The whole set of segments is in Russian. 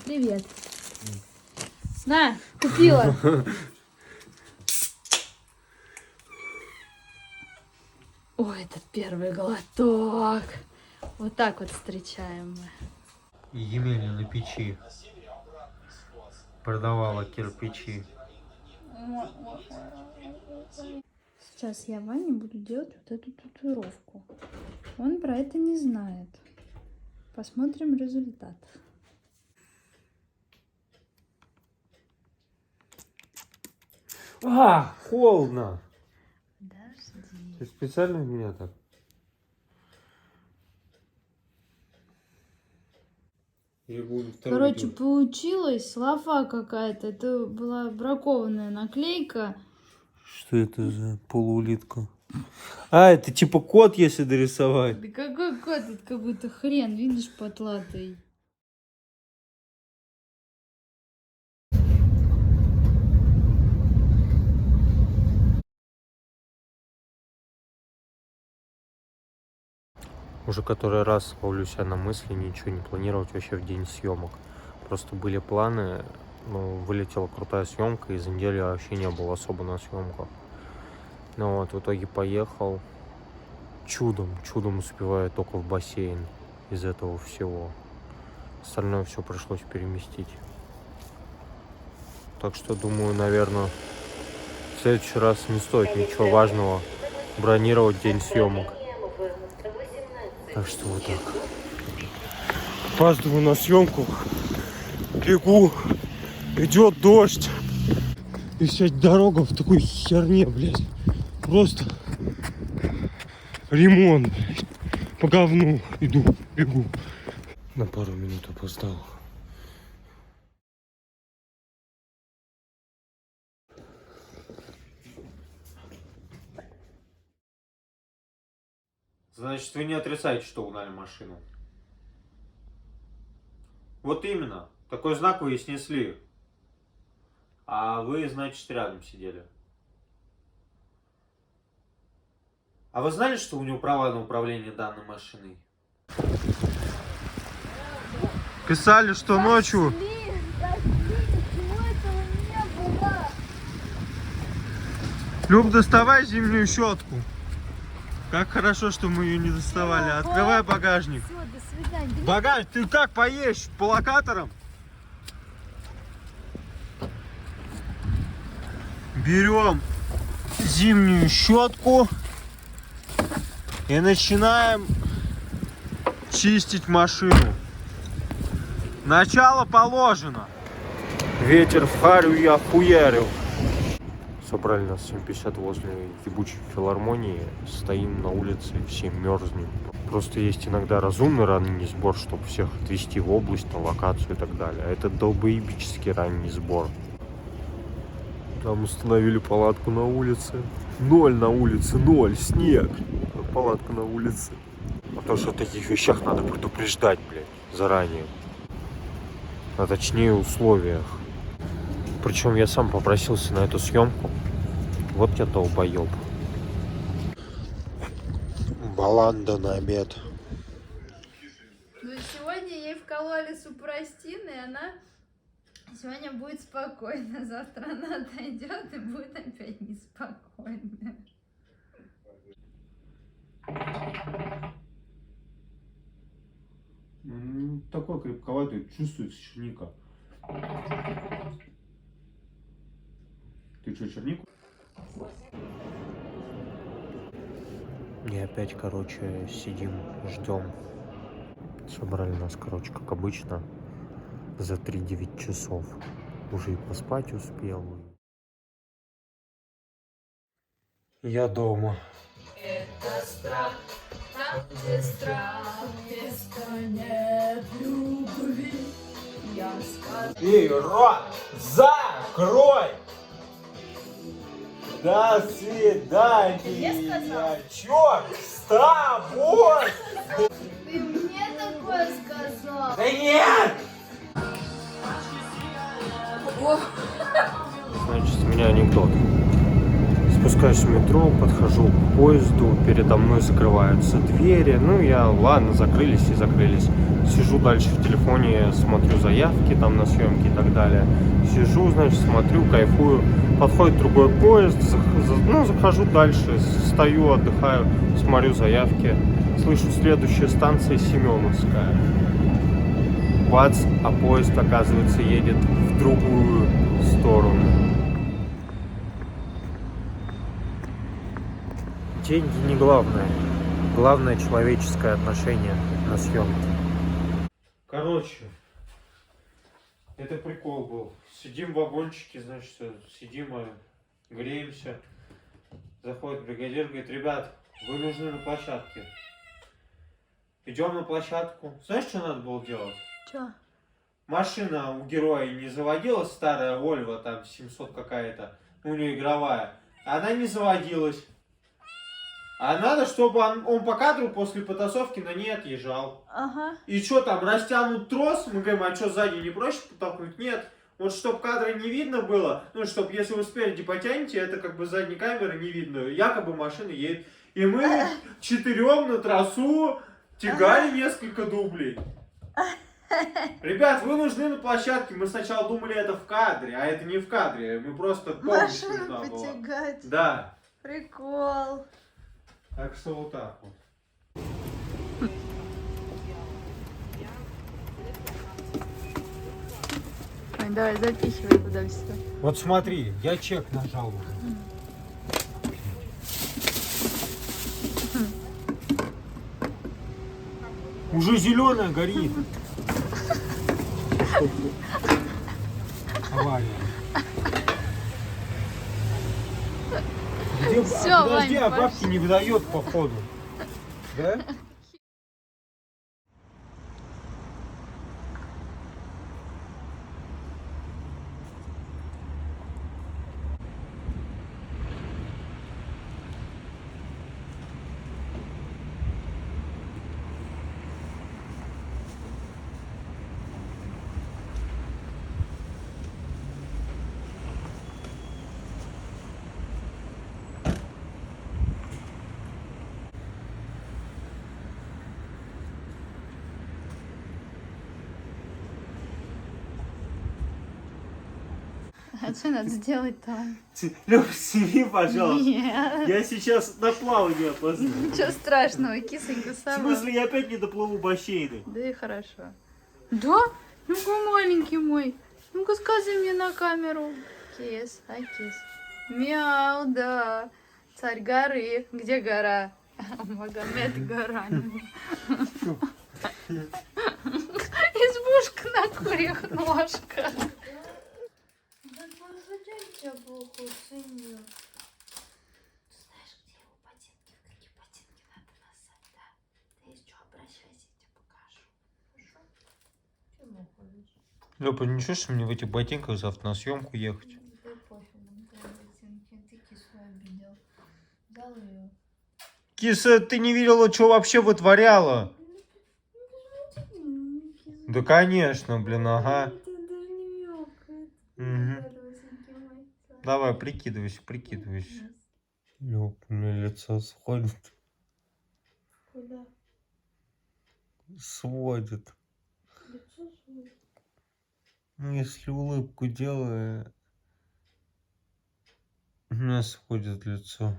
Привет. На, купила. Ой, это первый глоток. Вот так вот встречаем мы. Емеля на печи продавала кирпичи. Сейчас я Ване буду делать вот эту татуировку. Он про это не знает. Посмотрим результат. Холодно. Подожди. Ты специально меня так? Короче, получилась лафа какая-то. Это была бракованная наклейка. Что это за полуулитка? Это типа кот, если дорисовать. Да какой кот? Это какой-то хрен, видишь, потлатый. Уже который раз ловлю себя на мысли ничего не планировать вообще в день съемок. Просто были планы, но вылетела крутая съемка, и за неделю я вообще не был особо на съемках. Ну вот, в итоге поехал. Чудом успеваю только в бассейн из этого всего. Остальное все пришлось переместить. Так что, думаю, наверное, в следующий раз не стоит ничего важного бронировать день съемок. Так что вот так. Опаздываю на съемку. Бегу. Идет дождь. И вся дорога в такой херне, блядь. Просто ремонт, блядь. По говну бегу. На пару минут опоздал. Значит, вы не отрицаете, что угнали машину? Вот именно. Такой знак вы и снесли. А вы, значит, рядом сидели. А вы знали, что у него права на управление данной машиной? Писали, что ночью... Люб, доставай зимнюю щетку. Как хорошо, что мы ее не доставали. Открывай багажник. Все, до свидания. Багаж, ты как поедешь? По локаторам? Берем зимнюю щетку и начинаем чистить машину. Начало положено. Ветер в харю я хуярил. Собрали нас в 7:50 возле ебучей филармонии. Стоим на улице, все мерзнем. Просто есть иногда разумный ранний сбор, чтобы всех отвезти в область, на локацию и так далее. А это долбоебический ранний сбор. Там установили палатку на улице. 0 на улице, 0, снег. Палатка на улице. Потому что о таких вещах надо предупреждать, блядь, заранее. А точнее условиях. Причем я сам попросился на эту съемку. Вот я долбоеб. Баланда на обед. Ну, сегодня ей вкололи супрастин, и она сегодня будет спокойна. Завтра она отойдет и будет опять неспокойна. Такой крепковатый, чувствуется черника. Ты что, чернику? И опять, короче, сидим, ждем. Собрали нас, короче, как обычно, за 3-9 часов. Уже и поспать успел. Я дома. Это страх, там, где страх, места нет любви. Я скажу. Ты рот закрой! До свидания! Черт с тобой! Ты мне такое сказал? Да нет! Значит, с меня анекдот. Спускаюсь в метро, подхожу к поезду, передо мной закрываются двери. Ну, ладно, закрылись и закрылись. Сижу дальше в телефоне, смотрю заявки там на съемки и так далее. Сижу, значит, смотрю, кайфую. Подходит другой поезд, захожу дальше, стою, отдыхаю, смотрю заявки. Слышу, следующая станция Семеновская. Бац, а поезд, оказывается, едет в другую сторону. Деньги не главное. Главное человеческое отношение на съемке. Короче, это прикол был. Сидим в вагончике, значит, сидим, греемся. Заходит бригадир, говорит: ребят, вы нужны на площадке. Идем на площадку. Знаешь, что надо было делать? Чё? Машина у героя не заводилась, старая Volvo, там 700 какая-то, у нее игровая. Она не заводилась. А надо, чтобы он по кадру после потасовки на ней отъезжал. Ага. И что там, растянут трос? Мы говорим, а что, сзади не проще подтолкнуть? Нет. Вот чтобы кадра не видно было, ну, чтобы если вы спереди потянете, это как бы задней камеры не видно. Якобы машина едет. И мы четырем на трассу тягали несколько дублей. Ребят, вы нужны на площадке. Мы сначала думали, это в кадре, а это не в кадре. Мы просто полностью нужна была. Машину потягать. Да. Прикол. Так что вот так вот. Ой, давай запихивай туда все. Вот смотри, я чек нажал уже. Уже зеленая горит. Авария. Где, Всё, подожди, Вань, а бабки не выдает походу. Да? А что надо сделать там? Лёх, сними, пожалуйста. Нет. Я сейчас на плавание опоздаю. Ничего страшного, кисонька В сама. смысле, я опять не доплыву бассейны? Да и хорошо. Да? Ну-ка, маленький мой. Ну-ка, скажи мне на камеру. Кис, а кис. Мяу, да. Царь горы. Где гора? Магомед гора. Избушка на курьих ножках. Да я плохо оценил. Ты знаешь, где его ботинки? В какие ботинки надо носать, да? Ты если что, обращайся, я тебе покажу. Хорошо? Чему ходишь? Лёпа, ничего, что мне в этих ботинках завтра на съемку ехать? Да пофиг, на твои ботинки. Ты кису обидел. Взял ее. Киса, ты не видела, что вообще вытворяла? Да, конечно, блин, ага. Угу. Давай, прикидывайся, прикидывайся. Лёп, у меня лицо сходит. Куда? Сводит. Лицо сводит. Ну, если улыбку делаю, у меня сходит лицо.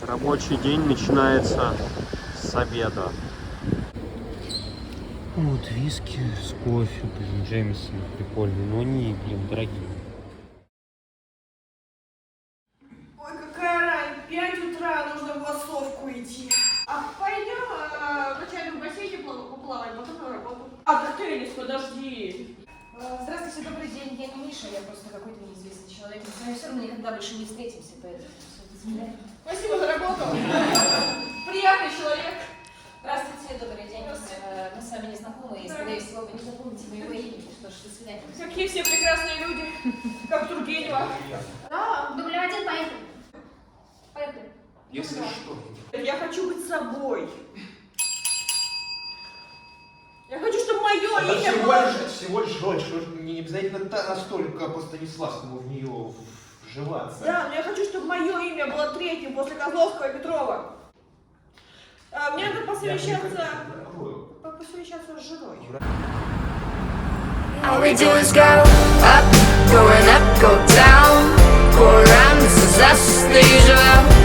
Рабочий день начинается с обеда. Вот виски с кофе, блин, Джеймисон прикольный, но они, блин, дорогие. Ой, какая рань, 5 утра, нужно в массовку идти. А пойдем вначале в бассейне поплавать, потом на работу. А, да теннис, подожди. Здравствуйте, добрый день. Я не Миша, я просто какой-то неизвестный человек. Мы все равно никогда больше не встретимся, поэтому все это извиняюсь. Спасибо за работу. Приятный человек. Здравствуйте, добрый день. Мы с вами не знакомы, и, скорее всего, вы не запомните моего имени. Что ж, до свидания. Какие все прекрасные люди, как Тургенева. Да, дубль 1, поехали. Поехали. Если что. Я хочу быть собой. Я хочу, чтобы мое Это имя всего было... лишь, всего лишь роль, что не обязательно настолько по Станиславскому в нее вживаться. Да, но я хочу, чтобы мое имя было третьим после Козловского и Петрова. Мне надо посовещаться с женой. All we do is go up, go down, go around, this is us, the usual.